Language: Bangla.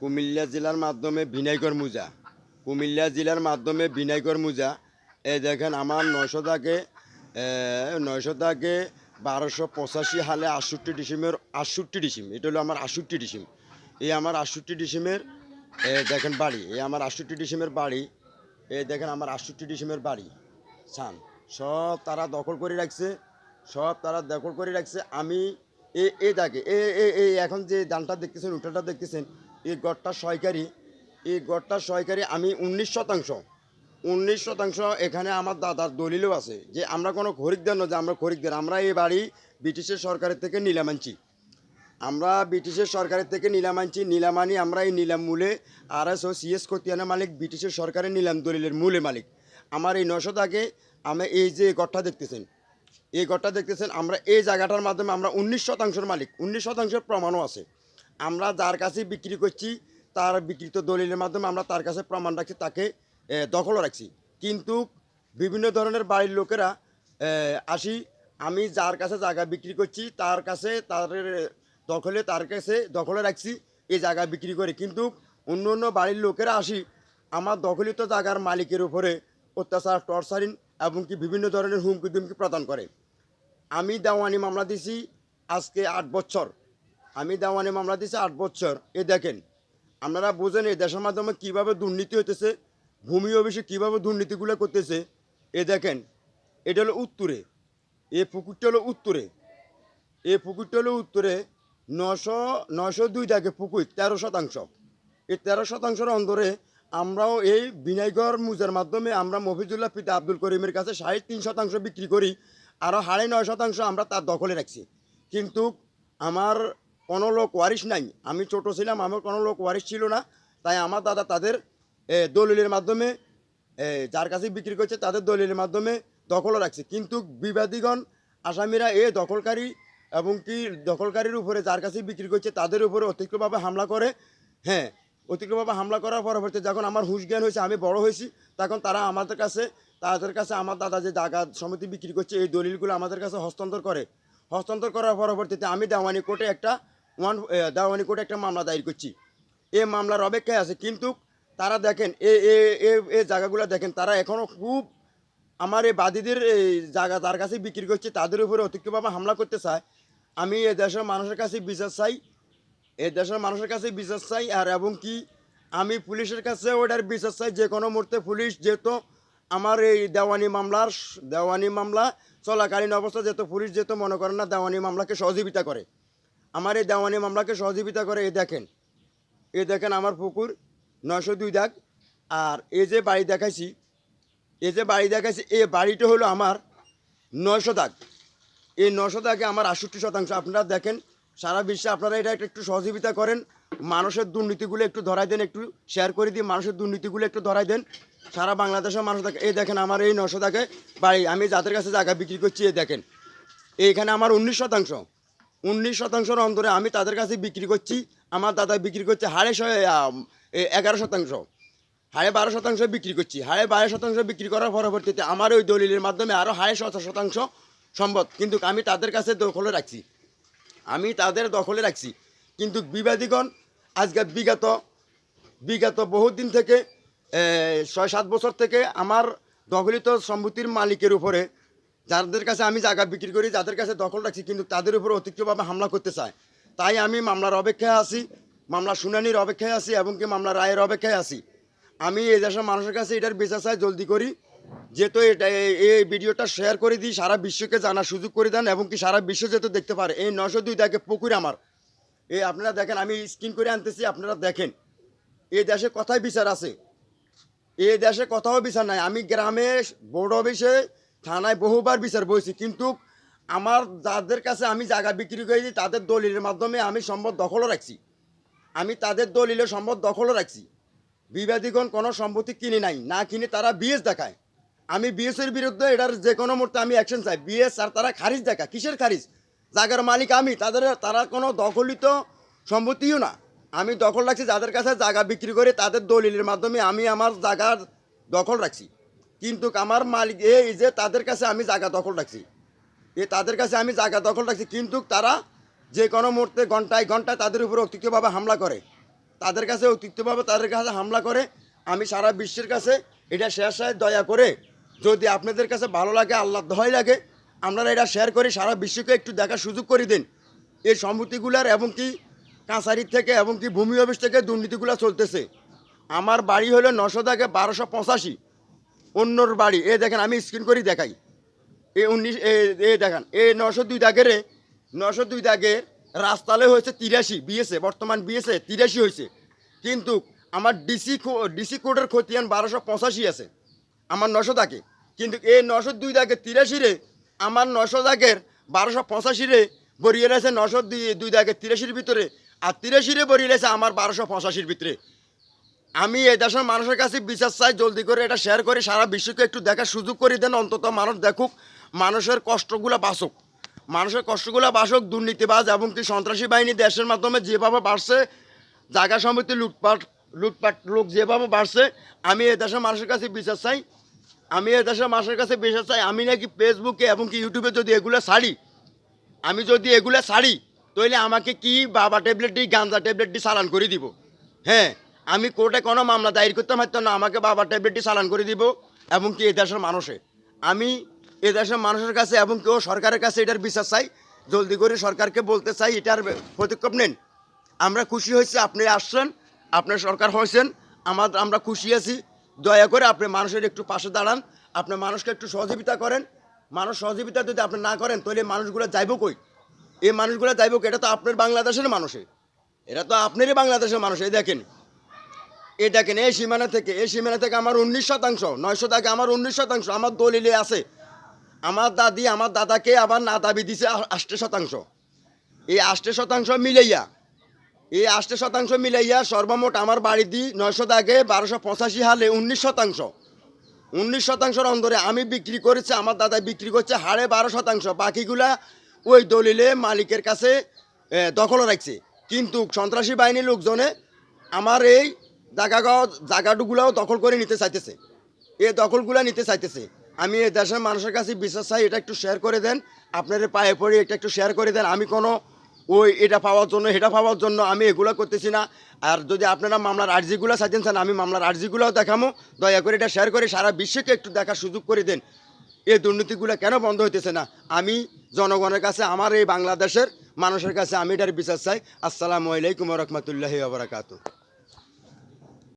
কুমিল্লা জেলার মাধ্যমে বিনাইকর মুজা এই দেখেন আমার 900 দাগে 1285 সালে 68 ডিসিম এটা হলো আমার 68 ডিসিম। এই আমার 68 ডিসিমের দেখেন বাড়ি, এই আমার 68 ডিসিমের বাড়ি, এই দেখেন আমার 68 ডিসিমের বাড়ি ছান সব তারা দখল করে রাখছে, আমি এই দাগে এই এখন যে ধানটা দেখতেছেন উঠানটা দেখতেছেন এই গড়টা সহকারী আমি 19 শতাংশ এখানে আমার দাদার দলিলও আছে যে আমরা কোনো খরিদ্দার নয়, যে আমরা খরিদ্দার, আমরা এই বাড়ি ব্রিটিশের সরকারের থেকে নিলাম আনছি। নিলামানি আমরা এই নিলাম মূলে RSO CS খতিয়ানের মালিক ব্রিটিশের সরকারের নিলাম দলিলের মূলে মালিক। আমার এই 900 দাগে আমি এই যে গড়টা দেখতেছেন আমরা এই জায়গাটার মাধ্যমে আমরা 19 শতাংশের মালিক, 19 শতাংশের প্রমাণও আছে। আমরা যার কাছে বিক্রি করছি তার বিকৃত দলিলের মাধ্যমে আমরা তার কাছে প্রমাণ রাখছি, তাকে দখলও রাখছি। কিন্তু বিভিন্ন ধরনের বাড়ির লোকেরা আসি, আমি যার কাছে জায়গা বিক্রি করছি তার কাছে দখলে রাখছি এই জায়গা বিক্রি করে। কিন্তু অন্য অন্য বাড়ির লোকেরা আসি আমার দখলিত জায়গার মালিকের উপরে অত্যাচার, টর্চারিং এবং কি বিভিন্ন ধরনের হুমকি দুমকি প্রদান করে। আমি দেওয়ানি মামলা দিছি আজকে 8 বছর, এ দেখেন আপনারা বোঝেন এই দেশের মাধ্যমে কীভাবে দুর্নীতি হইতেছে, ভূমি অফিসে কীভাবে দুর্নীতিগুলো করতেছে। এ দেখেন এটা হলো উত্তরে, এই পুকুরটা হলো উত্তরে 902 দাগে পুকুর 13 শতাংশ। এই 13 শতাংশের অন্দরে আমরাও এই বিনাইগর মুজার মাধ্যমে আমরা মফিজুল্লাহ পিতা আব্দুল করিমের কাছে 3.5% বিক্রি করি, আরও 9.5% আমরা তার দখলে রাখছি। কিন্তু আমার কোনো লোক ওয়ারিশ নাই, আমি ছোট ছিলাম, আমার কোনো লোক ওয়ারিশ ছিল না, তাই আমার দাদা তাদের দলিলের মাধ্যমে যার কাছে বিক্রি করছে তাদের দলিলের মাধ্যমে দখলও রাখছে। কিন্তু বিবাদীগণ আসামিরা দখলকারীর উপরে যার কাছে বিক্রি করছে তাদের উপরে অতিরিক্তভাবে হামলা করে। অতিরিক্তভাবে হামলা করার পরবর্তী যখন আমার হুঁশ জ্ঞান হয়েছে, আমি বড় হয়েছি, তখন তারা তাদের কাছে আমার দাদা যে জায়গা সমিতি বিক্রি করছে এই দলিলগুলো আমাদের কাছে হস্তান্তর করার পরবর্তীতে আমি দেওয়ানি কোর্টে একটা মামলা দায়ের করছি। এই মামলার অপেক্ষায় আছে। কিন্তু তারা দেখেন এই জায়গাগুলো দেখেন, তারা এখনও খুব আমার এই বাদীদের এই জায়গা যার কাছে বিক্রি করছে তাদের উপরে অতিরিক্তভাবে হামলা করতে চায়। আমি এই দেশের মানুষের কাছে বিচার চাই, আর এবং কি আমি পুলিশের কাছে ওটার বিচার চাই। যে কোনো মুহূর্তে পুলিশ যেহেতু আমার এই দেওয়ানি মামলা চলাকালীন অবস্থা পুলিশ মনে করেন না দেওয়ানি মামলাকে সহযোগিতা করে, আমার এই দেওয়ানি মামলাকে সহযোগিতা করে। এই দেখেন আমার পুকুর 902 দাগ। আর এই যে বাড়ি দেখাইছি এই বাড়িটা হলো আমার 900 দাগ। এই 900 দাগে আমার 68%। আপনারা দেখেন সারা বিশ্বে আপনারা এটা একটু সহযোগিতা করেন, মানুষের দুর্নীতিগুলো একটু ধরাই দেন, একটু শেয়ার করে দিয়ে মানুষের দুর্নীতিগুলো একটু ধরাই দেন। সারা বাংলাদেশের মানুষ দেখে এই দেখেন আমার এই 900 দাগে বাড়ি, আমি যাদের কাছে জায়গা বিক্রি করছি এই দেখেন এইখানে আমার 19% অন্তরে আমি তাদের কাছে বিক্রি করছি। আমার দাদা বিক্রি করছে 11.5%, 12.5% বিক্রি করছি। 12.5% বিক্রি করার পরবর্তীতে আমার ওই দলিলের মাধ্যমে আরও 7.5% সম্ভব। কিন্তু আমি তাদের কাছে দখলে রাখছি। কিন্তু বিবাদীগণ আজকে বিগত বহুদিন থেকে 6-7 বছর থেকে আমার দখলিত সম্পত্তির মালিকের উপরে যাদের কাছে আমি জায়গা বিক্রি করি, যাদের কাছে দখল রাখছি, কিন্তু তাদের উপরে অতিরিক্তভাবে হামলা করতে চায়। তাই আমি মামলার অপেক্ষায় আছি, মামলা শুনানির অপেক্ষায় আছি এবং কি মামলা রায়ের অপেক্ষায় আছি। আমি এই দেশের মানুষের কাছে এটার বিচার চাই জলদি করি, যেহেতু এই ভিডিওটা শেয়ার করে দিই, সারা বিশ্বকে জানার সুযোগ করে দেন এবং কি সারা বিশ্ব যেহেতু দেখতে পারে এই 902 দাগে পুকুর আমার। আপনারা দেখেন, আমি স্ক্রিন করে আনতেছি, আপনারা দেখেন এই দেশে কথাই বিচার আছে, এই দেশে কথাও বিচার নাই। আমি গ্রামে বোর্ড অফিসে থানায় বহুবার বিচার বইছি, কিন্তু আমার যাদের কাছে আমি জায়গা বিক্রি করেছি তাদের দলিলের মাধ্যমে আমি সম্পদ দখলও রাখছি। বিবাদীগণ কোনো সম্পত্তি কিনে নাই, না কিনে তারা বিএস দেখায়। আমি বিএসের বিরুদ্ধে এটার যে কোনো মুহূর্তে আমি অ্যাকশন চাই। বিএস আর তারা খারিজ দেখায়, কিসের খারিজ? জায়গার মালিক আমি, তারা কোনো দখলিত সম্পত্তিও না। আমি দখল রাখছি যাদের কাছে জায়গা বিক্রি করে তাদের দলিলের মাধ্যমে আমি আমার জায়গার দখল রাখছি। কিন্তু আমার মালিক এই যে তাদের কাছে আমি জায়গা দখল রাখছি, কিন্তু তারা যে কোনো মুহূর্তে ঘন্টায় তাদের উপরে অতিরিক্তভাবে হামলা করে। তাদের কাছে অতিরিক্তভাবে তাদের কাছে হামলা করে। আমি সারা বিশ্বের কাছে এটা শেয়ার দয়া করে যদি আপনাদের কাছে ভালো লাগে, আল্লাহ দোহাই লাগে, আপনারা এটা শেয়ার করে সারা বিশ্বকে একটু দেখার সুযোগ করে দিন। এই সম্পত্তিগুলার এবং কি কাছারির থেকে এবং কি ভূমি অফিস থেকে দুর্নীতিগুলো চলতেছে। আমার বাড়ি হলো 900 দাগে 1285, অন্যর বাড়ি এ দেখেন, আমি স্ক্রিন করেই দেখাই। এ দেখেন, এই 902 দাগের রাস্তালে হয়েছে 83 বিএসএ, বর্তমান বিএসএ 83 হয়েছে, কিন্তু আমার ডিসি কোডের খতিয়ান 1285 আছে আমার 900 দাগে। কিন্তু এই 902 দাগের 83 রে আমার 900 দাগের 1285 রে বরিয়ে রয়েছে 902 দাগের 83-র ভিতরে, আর 83 রে বরিয়ে রয়েছে আমার 1285-র ভিতরে। আমি এই দেশের মানুষের কাছে বিচার চাই, জলদি করে এটা শেয়ার করে সারা বিশ্বকে একটু দেখার সুযোগ করে দেন। অন্তত মানুষ দেখুক, মানুষের কষ্টগুলো বাঁচুক, মানুষের কষ্টগুলো বাঁচুক। দুর্নীতিবাজ এবং কি সন্ত্রাসী বাহিনী দেশের মাধ্যমে যেভাবে বাড়ছে, জায়গা সম্পত্তি লুটপাট লোক যেভাবে বাড়ছে, আমি এই দেশের মানুষের কাছে বিচার চাই। আমি নাকি ফেসবুকে এবং কি ইউটিউবে যদি এগুলো ছাড়ি, তাহলে আমাকে কি বাবা ট্যাবলেট দিই, গাঁজা ট্যাবলেট দিয়ে চালান করে দিব। হ্যাঁ, আমি কোর্টে কোনো মামলা দায়ের করতে পারতাম না, আমাকে বাবা ট্যাবলেটটি চালান করে দিব। এবং কি এদেশের মানুষের কাছে এবং কেউ সরকারের কাছে এটার বিচার চাই। জলদি করে সরকারকে বলতে চাই, এটার পদক্ষেপ নেন। আমরা খুশি হয়েছি আপনি আসছেন, আপনার সরকার হয়েছেন, আমরা খুশি আছি। দয়া করে আপনি মানুষের একটু পাশে দাঁড়ান, আপনি মানুষকে একটু সহযোগিতা করেন। মানুষ সহযোগিতা যদি আপনি না করেন, তাহলে মানুষগুলো যাইব কই? এই মানুষগুলো যাইব কই? এটা তো আপনার বাংলাদেশের মানুষে, এটা তো আপনারই বাংলাদেশের মানুষ। এই দেখেন, এই সীমানা থেকে আমার 19%, 900 দাগে আমার 19%, আমার দলিলে আছে। আমার দাদি আমার দাদাকে আবার না দাবি দিছে 8%। এই 8% মিলাইয়া সর্বমোট আমার বাড়ি দিই 900 দাগে 1285 হালে 19%। অন্তরে আমি বিক্রি করেছি, আমার দাদা বিক্রি করছে 12.5%। বাকিগুলা ওই দলিলে মালিকের কাছে দখল রাখছে। কিন্তু সন্ত্রাসী বাহিনীর লোকজনে আমার এই জায়গাগুলাও দখল করে নিতে চাইতেছে, এই দখলগুলা নিতে চাইতেছে। আমি এই দেশের মানুষের কাছে বিশ্বাস চাই, এটা একটু শেয়ার করে দেন, আপনার পায়ে পড়ে এটা একটু শেয়ার করে দেন। আমি কোনো এটা পাওয়ার জন্য আমি এগুলো করতেছি না। আর যদি আপনারা মামলার আর্জিগুলো চাইতেন, আমি মামলার আর্জিগুলোও দেখামো। দয়া করে এটা শেয়ার করে সারা বিশ্বকে একটু দেখার সুযোগ করে দেন, এই দুর্নীতিগুলো কেন বন্ধ হইতেছে না। আমি জনগণের কাছে, আমার এই বাংলাদেশের মানুষের কাছে আমি এটার বিচার চাই। আসসালামু আলাইকুম ওয়া রাহমাতুল্লাহি ওয়া বারাকাতুহু।